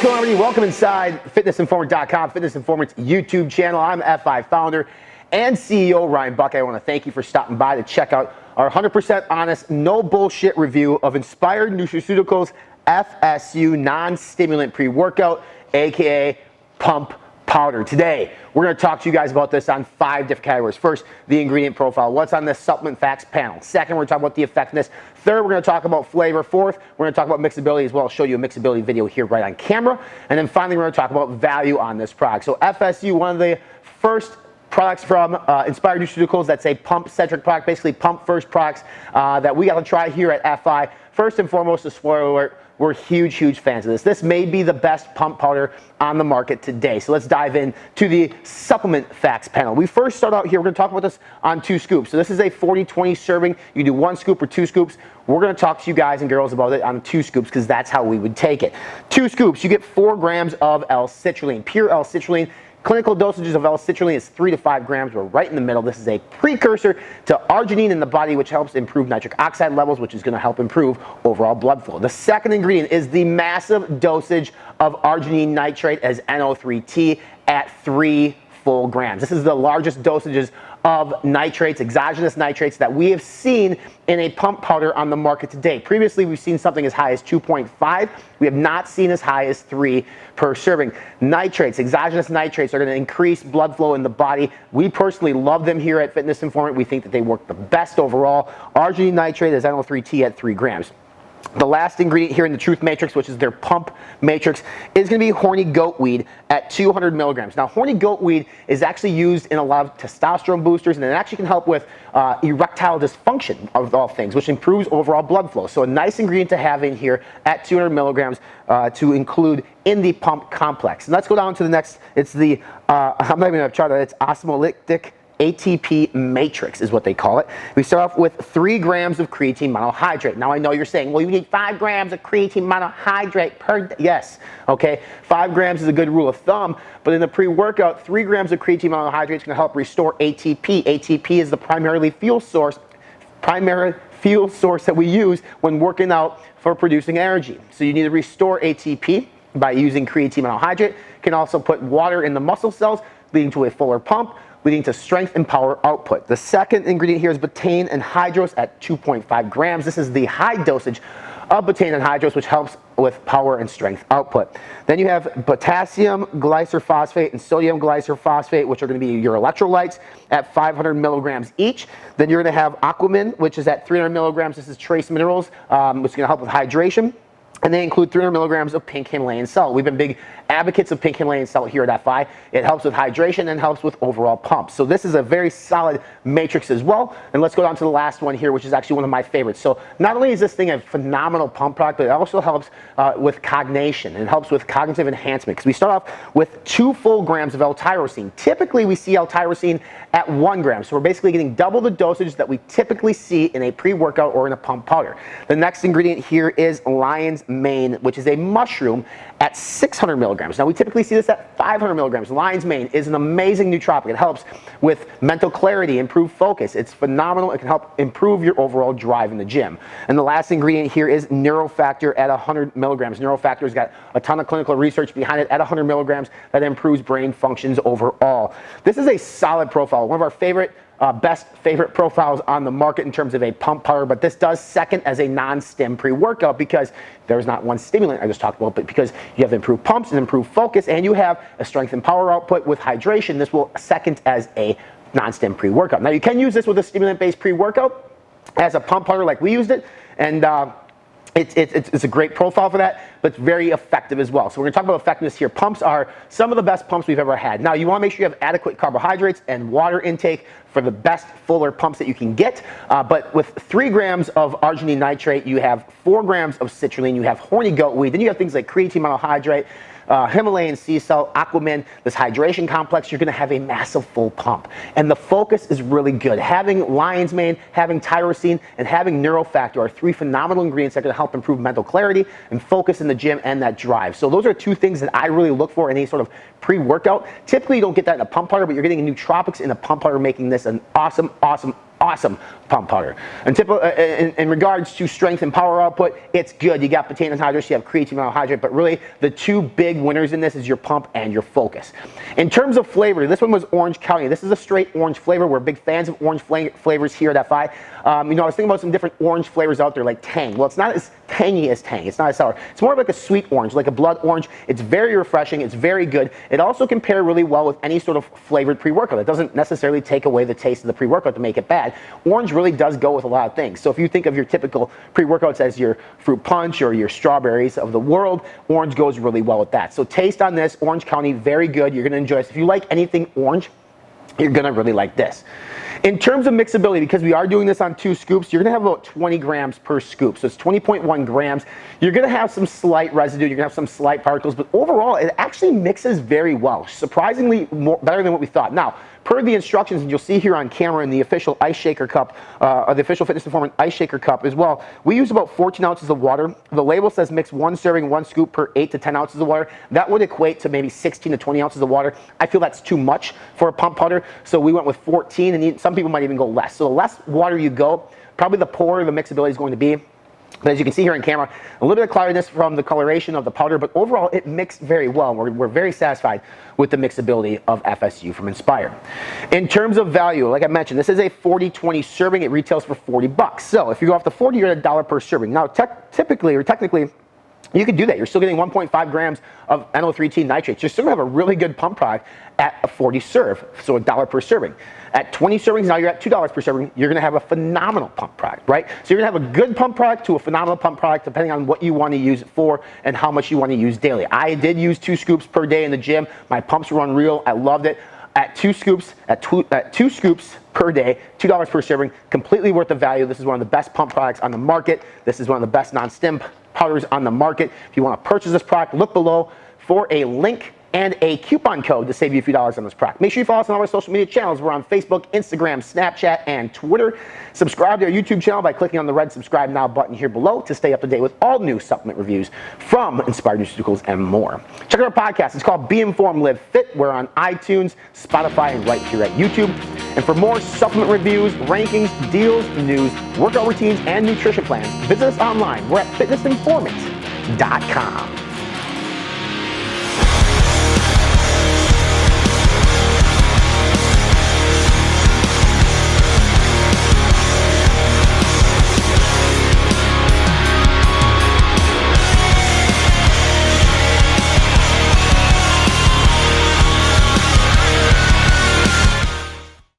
going on, everybody? Welcome inside fitnessinformant.com, Fitness Informant's YouTube channel. I'm FI founder and CEO Ryan Buck. I want to thank you for stopping by to check out our 100% honest, no bullshit review of Inspired Nutraceuticals FSU non-stimulant pre-workout, aka pump powder. Today, we're going to talk to you guys about this on 5 different categories. First, the ingredient profile. What's on this supplement facts panel? Second, we're going to talk about the effectiveness. Third, we're going to talk about flavor. Fourth, we're going to talk about mixability as well. I'll show you a mixability video here right on camera. And then finally, we're going to talk about value on this product. So FSU, one of the first products from Inspired Nutraceuticals that's a pump-centric product, basically pump-first products that we got to try here at FI. First and foremost, a spoiler alert, we're huge fans of this. This may be the best pump powder on the market today. So let's dive into the supplement facts panel. We first start out here, we're going to talk about this on 2 scoops. So this is a 40-20 serving. You do 1 scoop or 2 scoops. We're going to talk to you guys and girls about it on 2 scoops because that's how we would take it. 2 scoops, you get 4 grams of L-citrulline, pure L-citrulline. Clinical dosages of L-citrulline is 3 to 5 grams. We're right in the middle. This is a precursor to arginine in the body, which helps improve nitric oxide levels, which is going to help improve overall blood flow. The second ingredient is the massive dosage of arginine nitrate as NO3T at 3 full grams. This is the largest dosages of nitrates, exogenous nitrates, that we have seen in a pump powder on the market today. Previously, we've seen something as high as 2.5. We have not seen as high as 3 per serving. Nitrates, exogenous nitrates, are going to increase blood flow in the body. We personally love them here at Fitness Informant. We think that they work the best overall. Arginine nitrate is NO3T at 3 grams. The last ingredient here in the Truth Matrix, which is their pump matrix, is going to be horny goat weed at 200 milligrams. Now, horny goat weed is actually used in a lot of testosterone boosters, and it actually can help with erectile dysfunction of all things, which improves overall blood flow. So a nice ingredient to have in here at 200 milligrams to include in the pump complex. And let's go down to the next. It's the, I'm not even going to chart it, it's osmolytic ATP matrix is what they call it. We start off with 3 grams of creatine monohydrate. Now I know you're saying, well, you need 5 grams of creatine monohydrate per day. Yes, okay, 5 grams is a good rule of thumb, but in the pre-workout, 3 grams of creatine monohydrate is going to help restore ATP. ATP is the primary fuel source that we use when working out for producing energy. So you need to restore ATP by using creatine monohydrate. You can also put water in the muscle cells, leading to a fuller pump, leading to strength and power output. The second ingredient here is betaine anhydrous at 2.5 grams. This is the high dosage of betaine anhydrous, which helps with power and strength output. Then you have potassium glycerphosphate and sodium glycerphosphate, which are going to be your electrolytes at 500 milligrams each. Then you're going to have Aquamin, which is at 300 milligrams. This is trace minerals, which is going to help with hydration. And they include 300 milligrams of pink Himalayan salt. We've been big advocates of pink Himalayan salt here at FI. It helps with hydration and helps with overall pump. So this is a very solid matrix as well. And let's go down to the last one here, which is actually one of my favorites. So not only is this thing a phenomenal pump product, but it also helps with cognition. It helps with cognitive enhancement. Because we start off with 2 full grams of L-tyrosine. Typically, we see L-tyrosine at 1 gram. So we're basically getting double the dosage that we typically see in a pre-workout or in a pump powder. The next ingredient here is lion's mane, which is a mushroom at 600 milligrams. Now we typically see this at 500 milligrams. Lion's mane is an amazing nootropic. It helps with mental clarity, improve focus. It's phenomenal. It can help improve your overall drive in the gym. And the last ingredient here is Neurofactor at 100 milligrams. Neurofactor's got a ton of clinical research behind it at 100 milligrams that improves brain functions overall. This is a solid profile. One of our best favorite profiles on the market in terms of a pump powder, but this does second as a non-stim pre-workout because there's not one stimulant I just talked about, but because you have improved pumps and improved focus and you have a strength and power output with hydration, this will second as a non-stim pre-workout. Now you can use this with a stimulant-based pre-workout as a pump powder like we used it, and it's a great profile for that, but it's very effective as well. So we're going to talk about effectiveness here. Pumps are some of the best pumps we've ever had. Now, you want to make sure you have adequate carbohydrates and water intake for the best, fuller pumps that you can get. But with 3 grams of arginine nitrate, you have 4 grams of citrulline, you have horny goat weed, then you have things like creatine monohydrate, Himalayan sea salt, Aquamin, this hydration complex, you're going to have a massive full pump. And the focus is really good. Having lion's mane, having tyrosine, and having Neurofactor are 3 phenomenal ingredients that are going to help improve mental clarity and focus in the gym and that drive. So those are 2 things that I really look for in any sort of pre-workout. Typically, you don't get that in a pump powder, but you're getting nootropics in a pump powder, making this an awesome awesome pump powder. And in regards to strength and power output, it's good. You got betaine anhydrous, you have creatine monohydrate, but really the two big winners in this is your pump and your focus. In terms of flavor, this one was Orange County. This is a straight orange flavor. We're big fans of orange flavors here at FI. I was thinking about some different orange flavors out there like Tang. Well, it's not as tangy as Tang. It's not as sour. It's more like a sweet orange, like a blood orange. It's very refreshing. It's very good. It also can pair really well with any sort of flavored pre-workout. It doesn't necessarily take away the taste of the pre-workout to make it bad. Orange really does go with a lot of things. So if you think of your typical pre-workouts as your fruit punch or your strawberries of the world, orange goes really well with that. So taste on this, Orange County, very good. You're going to enjoy this. If you like anything orange, you're going to really like this. In terms of mixability, because we are doing this on 2 scoops, you're going to have about 20 grams per scoop. So it's 20.1 grams. You're going to have some slight residue. You're going to have some slight particles. But overall, it actually mixes very well. Surprisingly better than what we thought. Now, per the instructions, and you'll see here on camera in the official ice shaker cup, or the official Fitness Informant ice shaker cup as well, we use about 14 ounces of water. The label says mix 1 serving, 1 scoop per 8 to 10 ounces of water. That would equate to maybe 16 to 20 ounces of water. I feel that's too much for a pump powder, so we went with 14, and some people might even go less. So the less water you go, probably the poorer the mixability is going to be. But as you can see here on camera, a little bit of cloudiness from the coloration of the powder, but overall it mixed very well. We're very satisfied with the mixability of FSU from Inspire. In terms of value, like I mentioned, this is a 40-20 serving. It retails for $40. So if you go off the 40, you're at $1 per serving. Now, technically, you could do that. You're still getting 1.5 grams of NO3 nitrates. You're still going to have a really good pump product at a 40 serve, so $1 per serving. At 20 servings, now you're at $2 per serving. You're going to have a phenomenal pump product, right? So you're going to have a good pump product to a phenomenal pump product depending on what you want to use it for and how much you want to use daily. I did use 2 scoops per day in the gym. My pumps were unreal. I loved it. At 2 scoops per day, $2 per serving, completely worth the value. This is one of the best pump products on the market. This is one of the best non-stim powders on the market. If you want to purchase this product, look below for a link and a coupon code to save you a few dollars on this product. Make sure you follow us on all our social media channels. We're on Facebook, Instagram, Snapchat, and Twitter. Subscribe to our YouTube channel by clicking on the red subscribe now button here below to stay up to date with all new supplement reviews from Inspired Nutraceuticals and more. Check out our podcast. It's called Be Informed, Live Fit. We're on iTunes, Spotify, and right here at YouTube. And for more supplement reviews, rankings, deals, news, workout routines, and nutrition plans, visit us online. We're at fitnessinformant.com.